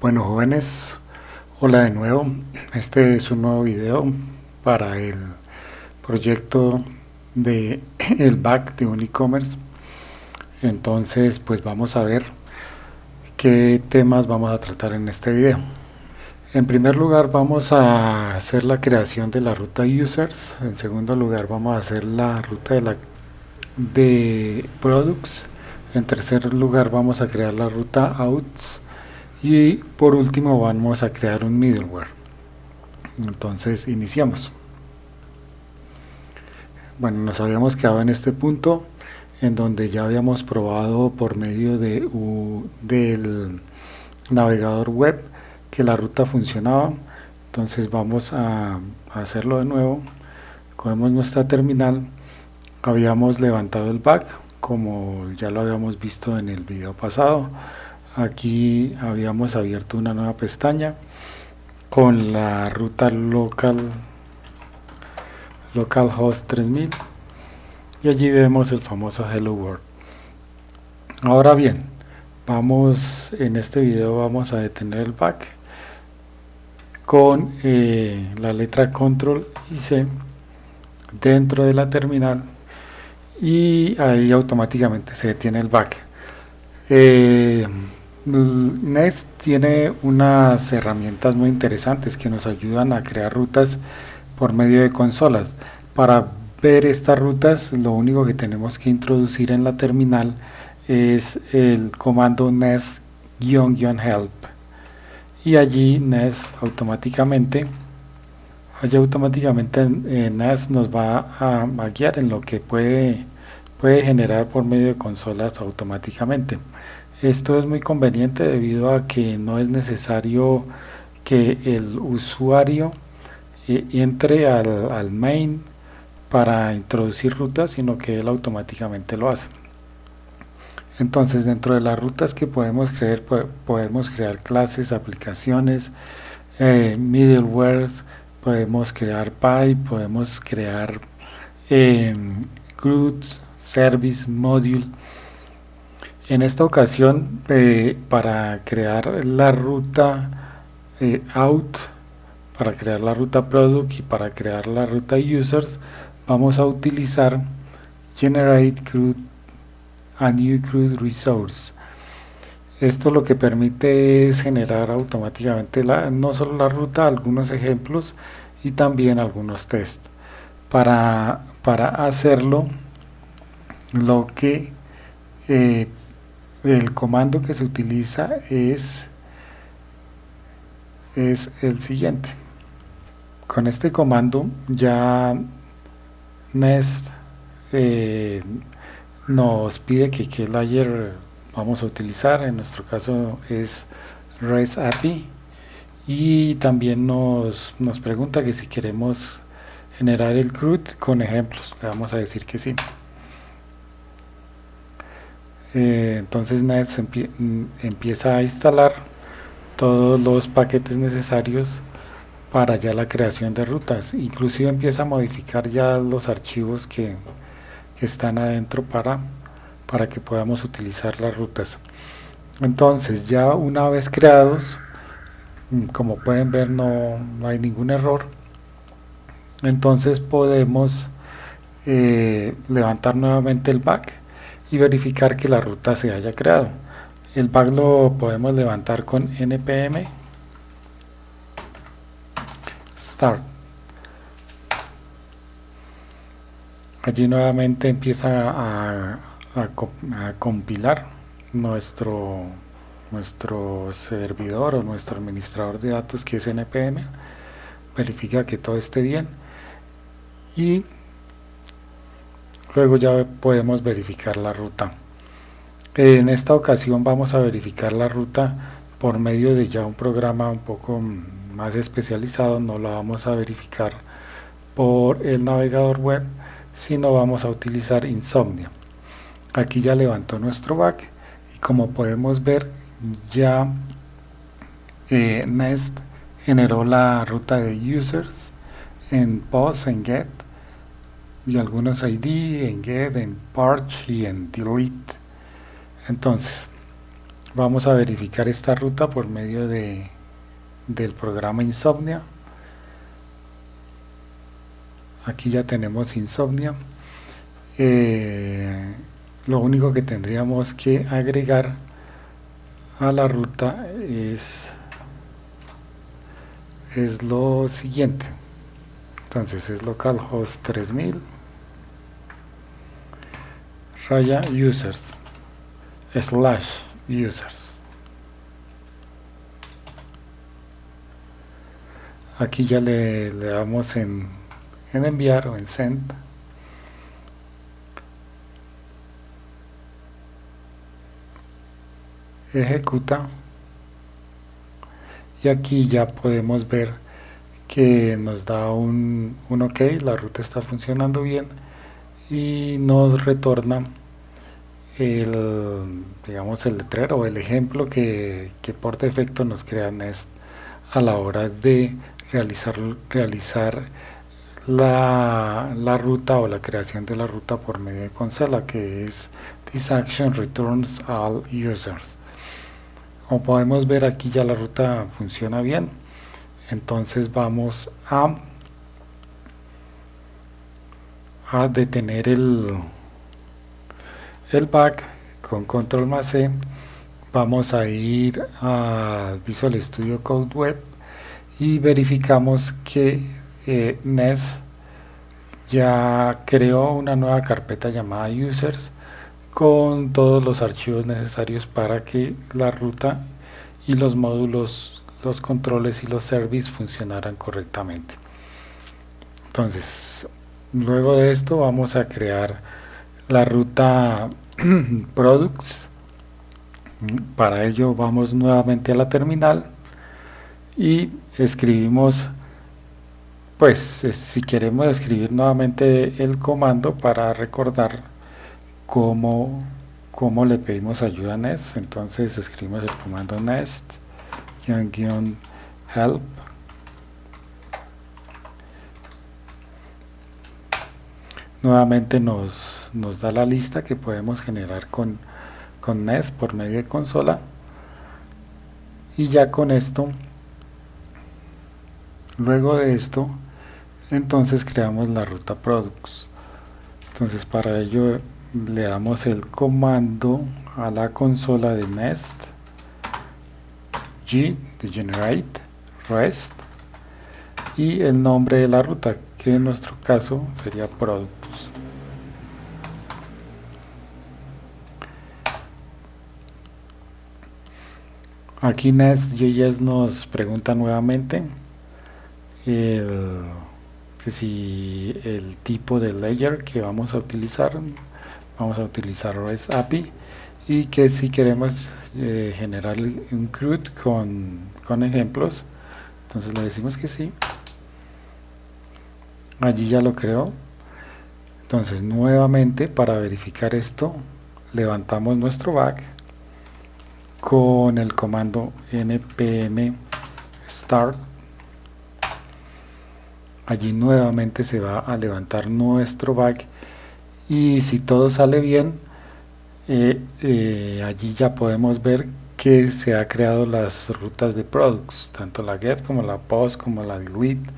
Bueno, jóvenes, hola de nuevo. Este es un nuevo video para el proyecto de el back de un e-commerce. Entonces, pues vamos a ver qué temas vamos a tratar en este video. En primer lugar, vamos a hacer la creación de la ruta users. En segundo lugar, vamos a hacer la ruta de products. En tercer lugar, vamos a crear la ruta outs. Y por último vamos a crear un middleware. Entonces iniciamos. Bueno, nos habíamos quedado en este punto en donde ya habíamos probado por medio del navegador web que la ruta funcionaba. Entonces vamos a hacerlo de nuevo. Cogemos nuestra terminal. Habíamos levantado el back como ya lo habíamos visto en el video pasado. Aquí habíamos abierto una nueva pestaña con la ruta localhost 3000 y allí vemos el famoso Hello World. Ahora bien, en este video vamos a detener el back con la letra Control y C dentro de la terminal y ahí automáticamente se detiene el back. Nest tiene unas herramientas muy interesantes que nos ayudan a crear rutas por medio de consolas. Para ver estas rutas, lo único que tenemos que introducir en la terminal es el comando nest-help y allí Nest automáticamente Nest nos va a guiar en lo que puede generar por medio de consolas automáticamente. Esto es muy conveniente debido a que no es necesario que el usuario entre al main para introducir rutas, sino que él automáticamente lo hace. Entonces, dentro de las rutas que podemos crear clases, aplicaciones, middlewares, podemos crear pipe, podemos crear CRUDs, service, module. En esta ocasión, para crear la ruta out, para crear la ruta product y para crear la ruta users, vamos a utilizar generate CRUD a new CRUD resource. Esto lo que permite es generar automáticamente no solo la ruta, algunos ejemplos y también algunos tests. Para hacerlo, el comando que se utiliza es el siguiente. Con este comando ya Nest nos pide qué layer vamos a utilizar. En nuestro caso es REST API y también nos pregunta que si queremos generar el CRUD con ejemplos. Le vamos a decir que sí. Entonces Nest empieza a instalar todos los paquetes necesarios para ya la creación de rutas. Inclusive empieza a modificar ya los archivos que están adentro para que podamos utilizar las rutas. Entonces ya una vez creados, como pueden ver no hay ningún error. Entonces podemos levantar nuevamente el back y verificar que la ruta se haya creado. El back lo podemos levantar con npm start. Allí nuevamente empieza a compilar nuestro servidor o nuestro administrador de datos, que es npm. Verifica que todo esté bien y luego ya podemos verificar la ruta. En esta ocasión vamos a verificar la ruta por medio de ya un programa un poco más especializado. No la vamos a verificar por el navegador web, sino vamos a utilizar Insomnia. Aquí ya levantó nuestro back y como podemos ver ya Nest generó la ruta de users en post, en get y algunos ID, en get, en purge y en delete. Entonces Vamos a verificar esta ruta por medio del programa Insomnia. Aquí ya tenemos Insomnia. Lo único que tendríamos que agregar a la ruta es lo siguiente. Entonces es localhost 3000 raya users / users. Aquí ya le damos en enviar o en send. Ejecuta. Y aquí ya podemos ver que nos da un OK, la ruta está funcionando bien y nos retorna digamos el letrero o el ejemplo que por defecto nos crea Nest a la hora de realizar la ruta o la creación de la ruta por medio de consola, que es This action returns all users. Como podemos ver, aquí ya la ruta funciona bien. Entonces vamos a detener el back con control+C. Vamos a ir a Visual Studio Code Web y verificamos que Nest ya creó una nueva carpeta llamada users con todos los archivos necesarios para que la ruta y los módulos, los controles y los services funcionaran correctamente. Entonces, luego de esto vamos a crear la ruta products. Para ello vamos nuevamente a la terminal y escribimos, pues si queremos escribir nuevamente el comando para recordar cómo le pedimos ayuda a Nest, entonces escribimos el comando nest -help. Nuevamente nos da la lista que podemos generar con Nest por medio de consola, y ya con esto, luego de esto, entonces creamos la ruta products. Entonces para ello le damos el comando a la consola de Nest G de generate rest y el nombre de la ruta, que en nuestro caso sería products. Aquí Nest.js nos pregunta nuevamente que si el tipo de layer que vamos a utilizar REST API, y que si queremos generar un CRUD con ejemplos, entonces le decimos que sí. Allí ya lo creó. Entonces nuevamente, para verificar esto, levantamos nuestro back con el comando npm start. Allí nuevamente se va a levantar nuestro back, y si todo sale bien, allí ya podemos ver que se ha creado las rutas de products, tanto la get como la post como la delete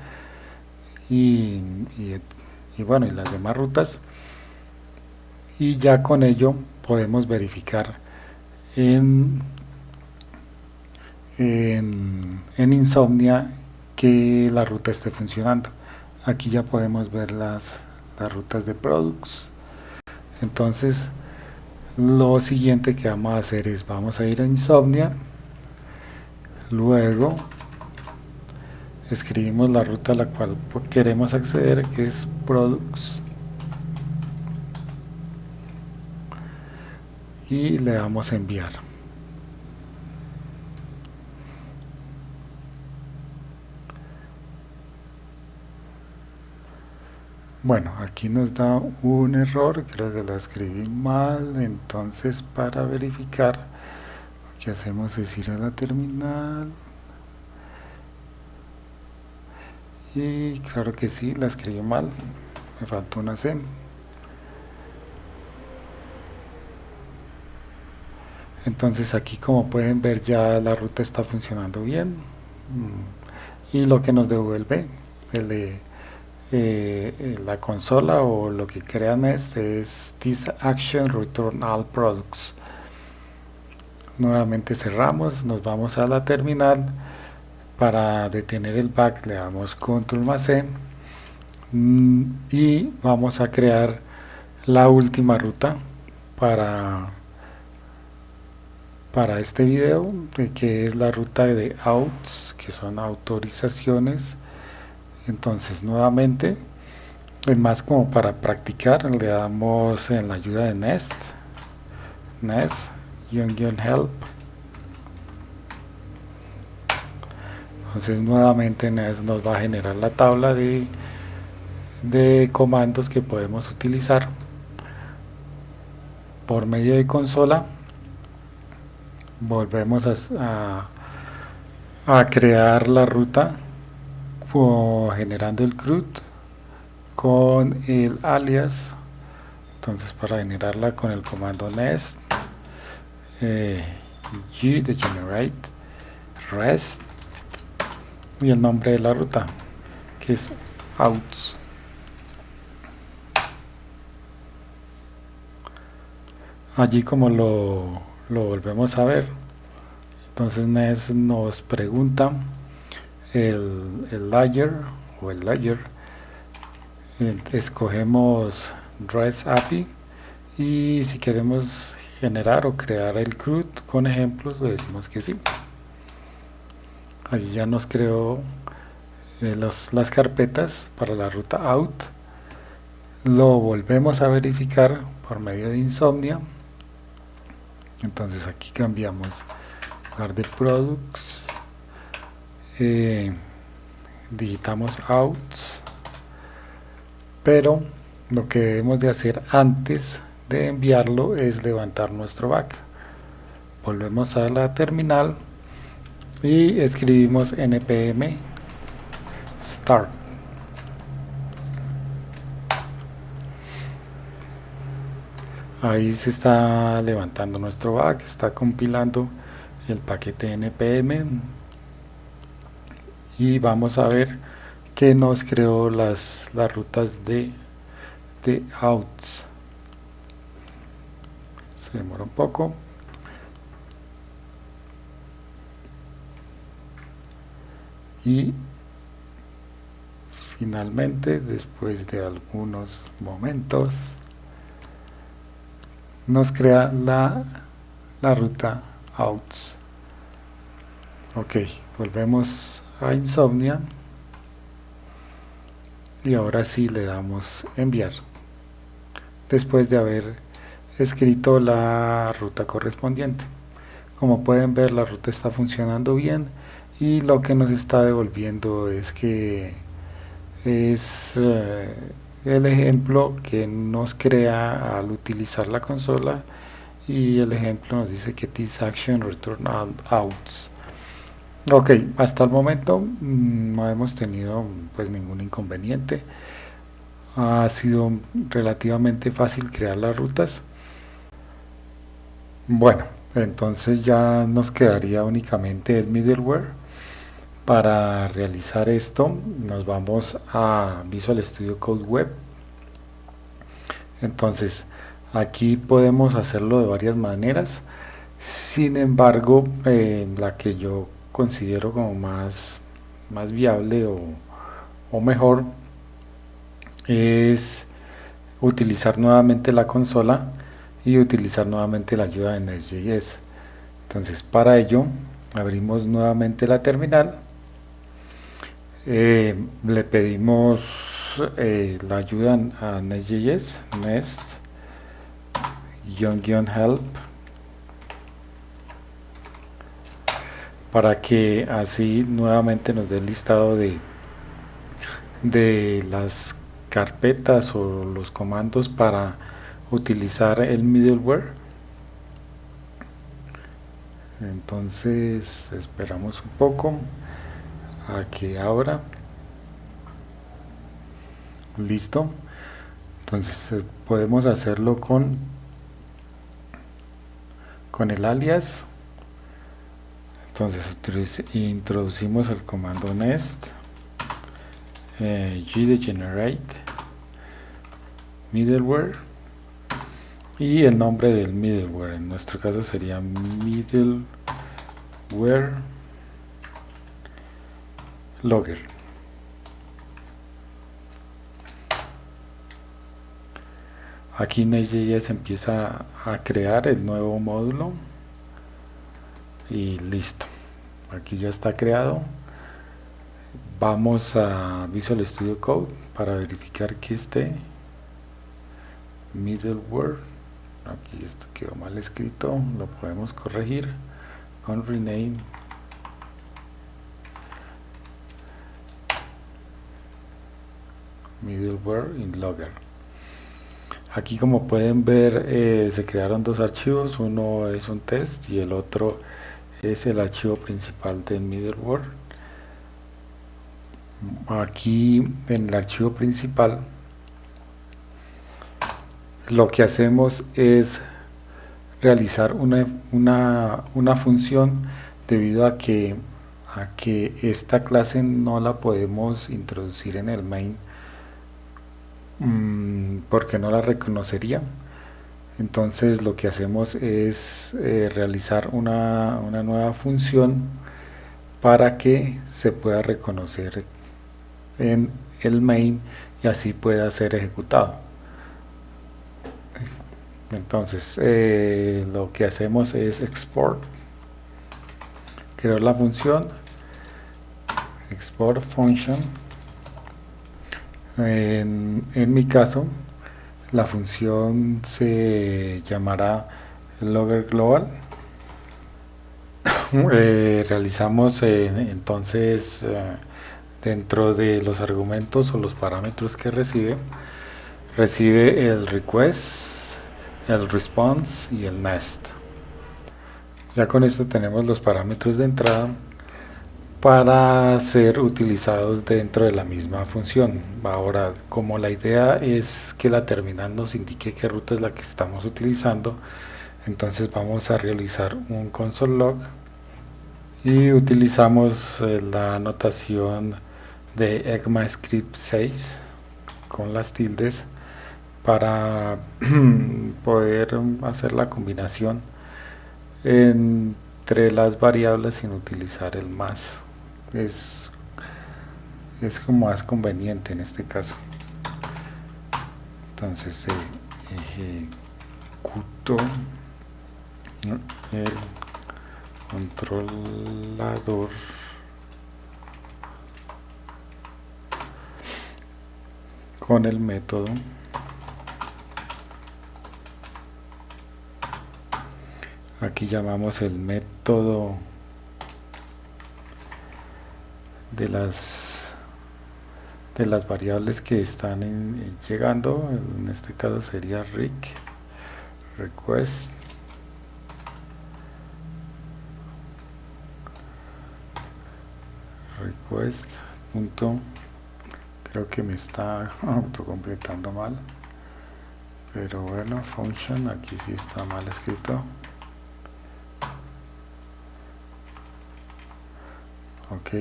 y bueno, y las demás rutas. Y ya con ello podemos verificar en Insomnia que la ruta esté funcionando. Aquí ya podemos ver las rutas de products. Entonces lo siguiente que vamos a hacer es, vamos a ir a Insomnia, luego escribimos la ruta a la cual queremos acceder, que es products, y le damos a enviar. Bueno, aquí nos da un error, creo que lo escribí mal. Entonces, para verificar, lo que hacemos es ir a la terminal, y claro que sí, la escribí mal, me faltó una C. Entonces aquí, como pueden ver, ya la ruta está funcionando bien. Y lo que nos devuelve la consola, o lo que crean, es this action return all products. Nuevamente cerramos, nos vamos a la terminal. Para detener el back le damos control más C, y vamos a crear la última ruta para este video, que es la ruta de outs, que son autorizaciones. Entonces, nuevamente, es más como para practicar, le damos en la ayuda de nest help. Entonces, nuevamente nest nos va a generar la tabla de comandos que podemos utilizar por medio de consola. Volvemos a crear la ruta generando el CRUD con el alias. Entonces, para generarla con el comando nest g de generate rest y el nombre de la ruta, que es outs. Allí, como lo volvemos a ver, entonces nest nos pregunta el layer o el layer. Escogemos REST API, y si queremos generar o crear el CRUD con ejemplos, le decimos que sí. Allí ya nos creó las carpetas para la ruta out. Lo volvemos a verificar por medio de Insomnia. Entonces aquí cambiamos lugar de products, digitamos outs, pero lo que debemos de hacer antes de enviarlo es levantar nuestro back. Volvemos a la terminal y escribimos npm start. Ahí se está levantando nuestro back, está compilando el paquete npm, y vamos a ver que nos creó las rutas de outs. Se demora un poco. Y finalmente, después de algunos momentos, nos crea la ruta outs. Ok, volvemos a Insomnia y ahora sí le damos enviar, después de haber escrito la ruta correspondiente. Como pueden ver, la ruta está funcionando bien, y lo que nos está devolviendo es que es el ejemplo que nos crea al utilizar la consola, y el ejemplo nos dice que this action return outs. Ok, hasta el momento no hemos tenido pues ningún inconveniente. Ha sido relativamente fácil crear las rutas. Bueno, entonces ya nos quedaría únicamente el middleware. Para realizar esto, nos vamos a Visual Studio Code Web. Entonces, aquí podemos hacerlo de varias maneras. Sin embargo, la que yo considero como más viable o mejor es utilizar nuevamente la consola y utilizar nuevamente la ayuda de Nest.js. Entonces, para ello abrimos nuevamente la terminal, le pedimos la ayuda a Nest.js, nest-help, para que así nuevamente nos dé el listado de las carpetas o los comandos para utilizar el middleware. Entonces esperamos un poco a que abra. Listo. Entonces podemos hacerlo con con el alias. Entonces introducimos el comando nest g de generate middleware y el nombre del middleware, en nuestro caso sería middleware logger. Aquí Next.js empieza a crear el nuevo módulo y listo, aquí ya está creado. Vamos a Visual Studio Code para verificar que esté middleware. Aquí esto quedó mal escrito, lo podemos corregir con rename middleware in logger. Aquí, como pueden ver, se crearon dos archivos, uno es un test y el otro es el archivo principal del middleware. Aquí en el archivo principal lo que hacemos es realizar una función, debido a que esta clase no la podemos introducir en el main porque no la reconocería. Entonces lo que hacemos es realizar una nueva función para que se pueda reconocer en el main y así pueda ser ejecutado. Entonces lo que hacemos es export, crear la función export function. En mi caso la función se llamará logger global. Realizamos entonces dentro de los argumentos o los parámetros que recibe el request, el response y el nest. Ya con esto tenemos los parámetros de entrada para ser utilizados dentro de la misma función. Ahora, como la idea es que la terminal nos indique qué ruta es la que estamos utilizando, entonces vamos a realizar un console log y utilizamos la notación de ECMAScript 6 con las tildes para poder hacer la combinación entre las variables sin utilizar el más. Es como más conveniente en este caso. Entonces ejecuto el controlador con el método aquí llamamos el método de las variables que están llegando. En este caso sería request punto, creo que me está autocompletando mal, pero bueno, function, aquí sí está mal escrito. Ok,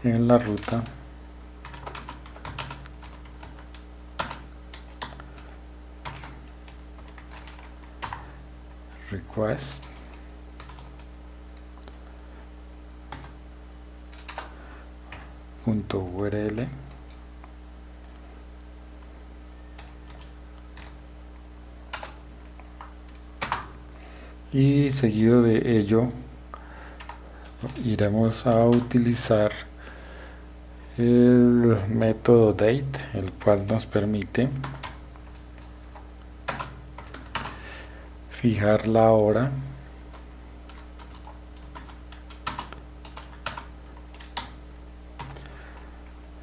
en la ruta request .url y seguido de ello iremos a utilizar el método date, el cual nos permite fijar la hora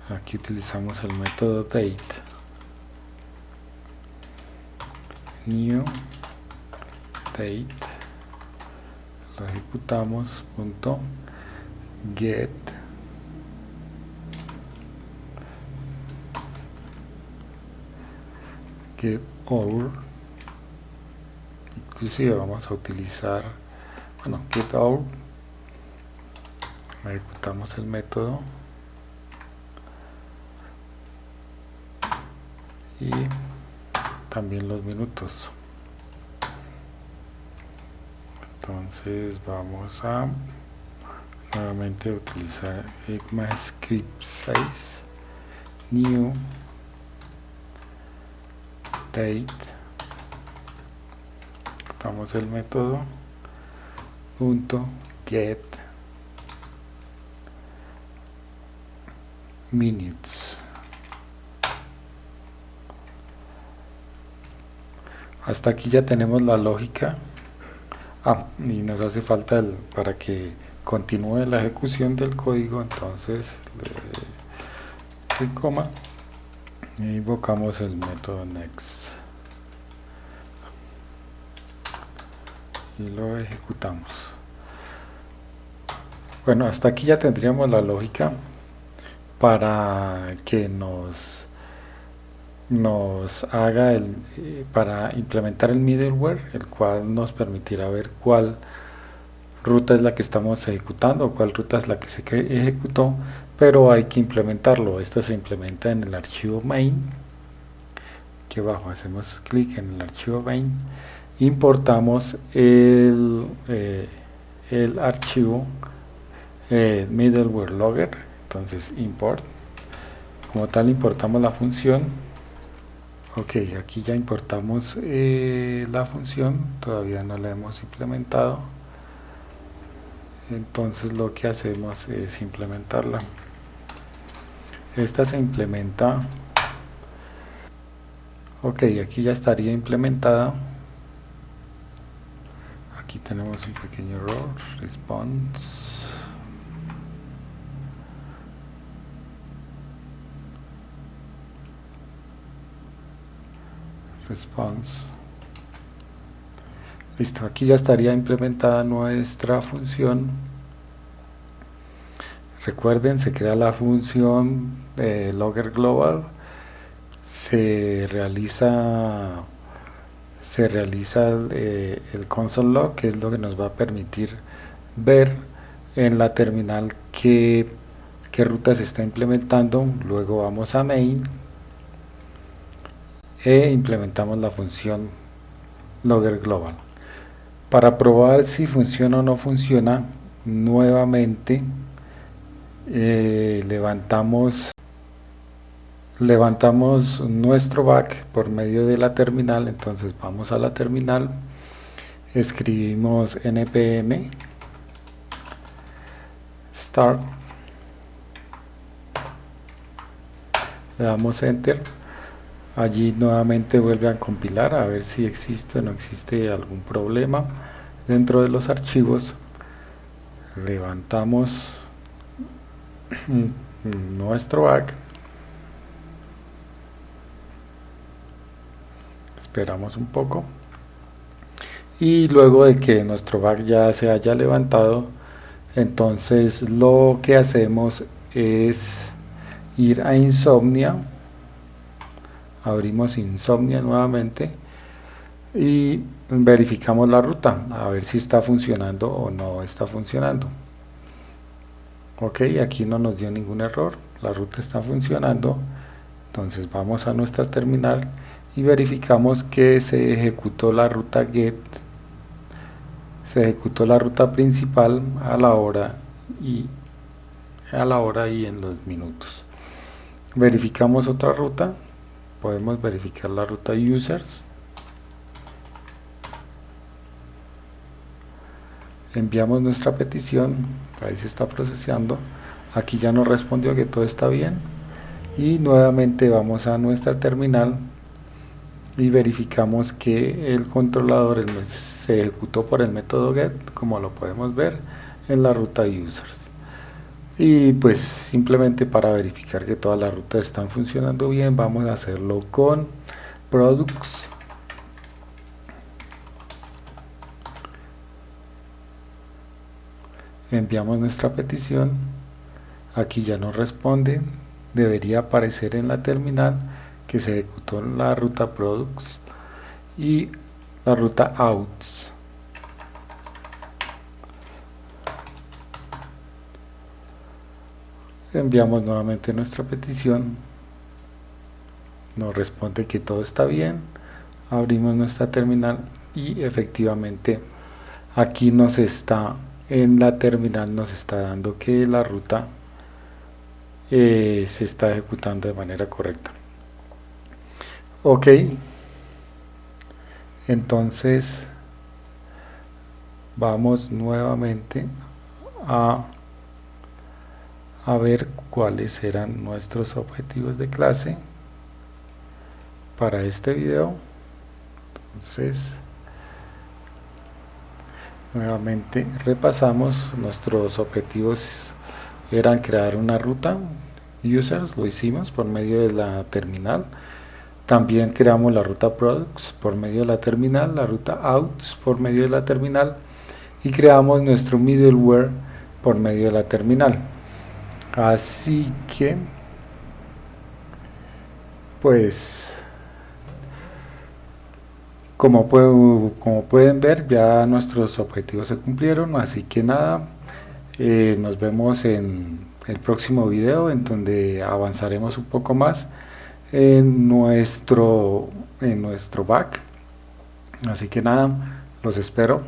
aquí utilizamos el método date new date, lo ejecutamos, punto get hour inclusive vamos a utilizar, bueno, get out, ejecutamos el método y también los minutos. Entonces vamos a nuevamente utilizar ECMAScript 6 new date, damos el método punto get minutes. Hasta aquí ya tenemos la lógica. Y nos hace falta para que continúe la ejecución del código, entonces coma e invocamos el método next y lo ejecutamos. Bueno, hasta aquí ya tendríamos la lógica para que nos haga para implementar el middleware, el cual nos permitirá ver cuál ruta es la que estamos ejecutando o cuál ruta es la que se ejecutó, pero hay que implementarlo. Esto se implementa en el archivo main, aquí abajo hacemos clic en el archivo main, importamos el archivo middleware logger, entonces import, como tal importamos la función. Ok, aquí ya importamos la función, todavía no la hemos implementado, entonces lo que hacemos es implementarla. Esta se implementa, ok, aquí ya estaría implementada. Aquí tenemos un pequeño error, response. Listo, aquí ya estaría implementada nuestra función. Recuerden, se crea la función logger global, se realiza el console log, que es lo que nos va a permitir ver en la terminal qué ruta se está implementando. Luego vamos a main e implementamos la función logger global. Para probar si funciona o no funciona, nuevamente levantamos nuestro back por medio de la terminal. Entonces vamos a la terminal, escribimos npm start, le damos enter. Allí nuevamente vuelve a compilar a ver si existe o no existe algún problema dentro de los archivos. Levantamos nuestro back, esperamos un poco y luego de que nuestro back ya se haya levantado, entonces lo que hacemos es ir a Insomnia, abrimos Insomnia nuevamente y verificamos la ruta a ver si está funcionando o no está funcionando. Ok, aquí no nos dio ningún error, la ruta está funcionando. Entonces vamos a nuestra terminal y verificamos que se ejecutó la ruta get, se ejecutó la ruta principal a la hora y en los minutos. Verificamos otra ruta, podemos verificar la ruta users, enviamos nuestra petición, ahí se está procesando, aquí ya nos respondió que todo está bien y nuevamente vamos a nuestra terminal y verificamos que el controlador se ejecutó por el método get, como lo podemos ver en la ruta users. Y pues simplemente para verificar que todas las rutas están funcionando bien, vamos a hacerlo con products. Enviamos nuestra petición, aquí ya nos responde, debería aparecer en la terminal que se ejecutó la ruta products y la ruta outs. Enviamos nuevamente nuestra petición, nos responde que todo está bien, abrimos nuestra terminal y efectivamente aquí nos está, en la terminal nos está dando que la ruta se está ejecutando de manera correcta. Ok, entonces vamos nuevamente a ver cuáles eran nuestros objetivos de clase para este video. Entonces nuevamente repasamos. Nuestros objetivos eran crear una ruta users, lo hicimos por medio de la terminal. También creamos la ruta products por medio de la terminal, la ruta outs por medio de la terminal y creamos nuestro middleware por medio de la terminal. Así que pues como pueden ver, ya nuestros objetivos se cumplieron, así que nada, nos vemos en el próximo video, en donde avanzaremos un poco más en nuestro back. Así que nada, los espero.